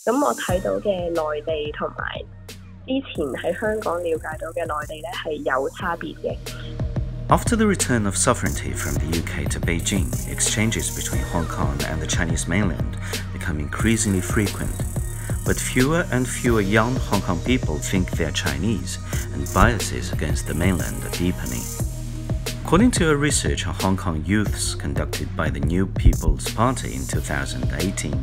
咁我睇到嘅內地同埋之前喺香港了解到嘅內地咧係有差別嘅。After the return of sovereignty from the UK to Beijing, exchanges between Hong Kong and the Chinese mainland become increasingly frequent. But fewer and fewer young Hong Kong people think they're Chinese, and biases against the mainland are deepening. According to a research on Hong Kong youths conducted by the New People's Party in 2018,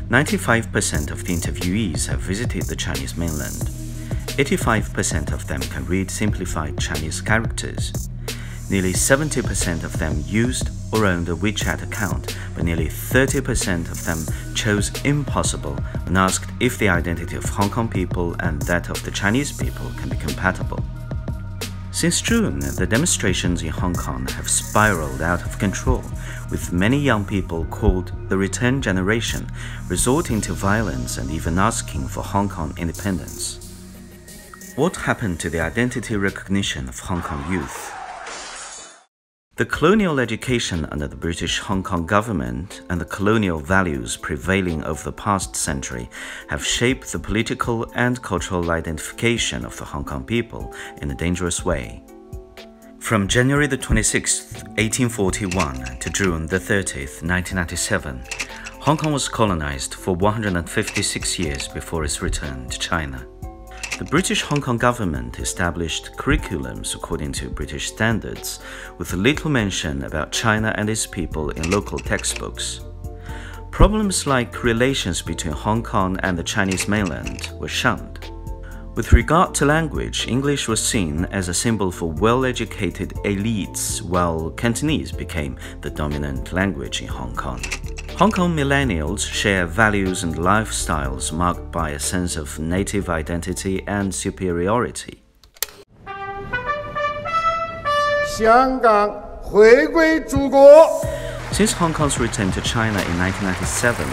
95% of the interviewees have visited the Chinese mainland. 85% of them can read simplified Chinese characters. Nearly 70% of them used or owned a WeChat account, but nearly 30% of them chose impossible when asked if the identity of Hong Kong people and that of the Chinese people can be compatible. Since June, the demonstrations in Hong Kong have spiraled out of control, with many young people called the Return Generation resorting to violence and even asking for Hong Kong independence. What happened to the identity recognition of Hong Kong youth? The colonial education under the British Hong Kong government and the colonial values prevailing over the past century have shaped the political and cultural identification of the Hong Kong people in a dangerous way. From January the 26th, 1841 to June the 30th, 1997, Hong Kong was colonized for 156 years before its return to China. The British Hong Kong government established curriculums according to British standards, with little mention about China and its people in local textbooks. Problems like relations between Hong Kong and the Chinese mainland were shunned. With regard to language, English was seen as a symbol for well-educated elites, while Cantonese became the dominant language in Hong Kong. Hong Kong millennials share values and lifestyles marked by a sense of native identity and superiority. 香港回归祖国。 Since Hong Kong's return to China in 1997,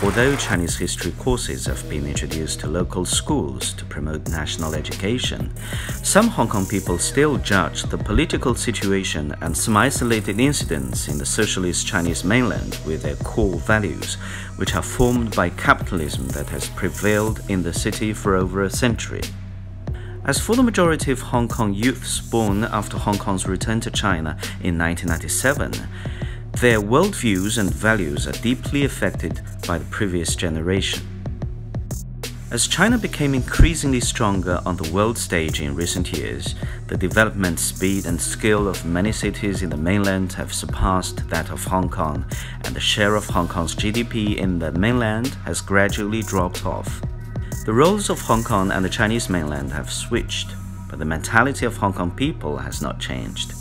although Chinese history courses have been introduced to local schools to promote national education, some Hong Kong people still judge the political situation and some isolated incidents in the socialist Chinese mainland with their core values, which are formed by capitalism that has prevailed in the city for over a century. As for the majority of Hong Kong youths born after Hong Kong's return to China in 1997, their worldviews and values are deeply affected by the previous generation. As China became increasingly stronger on the world stage in recent years, the development speed and skill of many cities in the mainland have surpassed that of Hong Kong, and the share of Hong Kong's GDP in the mainland has gradually dropped off. The roles of Hong Kong and the Chinese mainland have switched, but the mentality of Hong Kong people has not changed.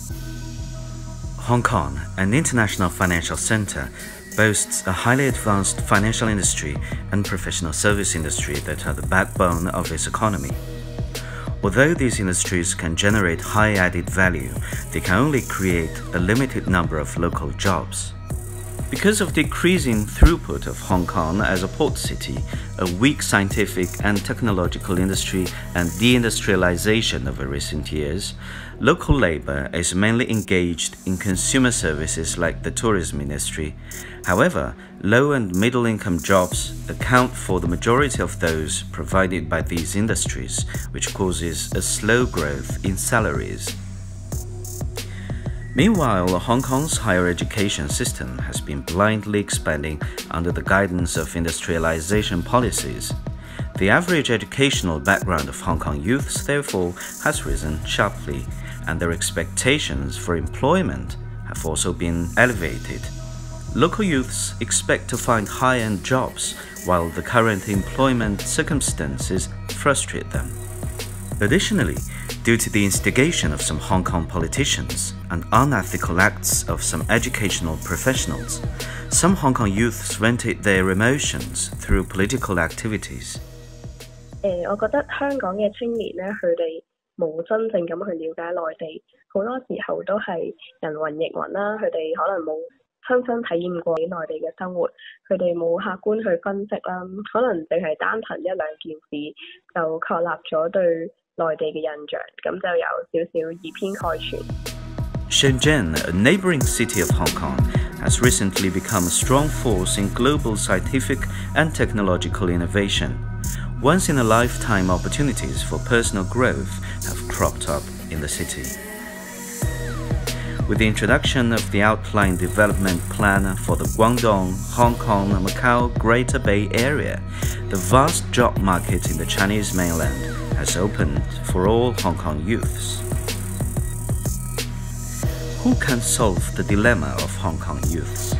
Hong Kong, an international financial center, boasts a highly advanced financial industry and professional service industry that are the backbone of its economy. Although these industries can generate high added value, they can only create a limited number of local jobs. Because of decreasing throughput of Hong Kong as a port city, a weak scientific and technological industry, and deindustrialization over recent years, local labor is mainly engaged in consumer services like the tourism industry. However, low and middle-income jobs account for the majority of those provided by these industries, which causes a slow growth in salaries. Meanwhile, Hong Kong's higher education system has been blindly expanding under the guidance of industrialization policies. The average educational background of Hong Kong youths, therefore, has risen sharply, and their expectations for employment have also been elevated. Local youths expect to find high-end jobs, while the current employment circumstances frustrate them. Additionally, due to the instigation of some Hong Kong politicians and unethical acts of some educational professionals, some Hong Kong youths vented their emotions through political activities. 我覺得香港嘅青年咧，佢哋冇真正咁去了解內地，好多時候都係人云亦云啦。佢哋可能冇親身體驗過內地嘅生活，佢哋冇客觀去分析啦，可能淨係單憑一兩件事就確立咗對內地嘅印象，咁就有少少以偏概全。Shenzhen, a neighboring city of Hong Kong, has recently become a strong force in global scientific and technological innovation. Once-in-a-lifetime opportunities for personal growth have cropped up in the city. With the introduction of the Outline Development Plan for the Guangdong, Hong Kong and Macau Greater Bay Area, the vast job market in the Chinese mainland has opened for all Hong Kong youths. Who can solve the dilemma of Hong Kong youths?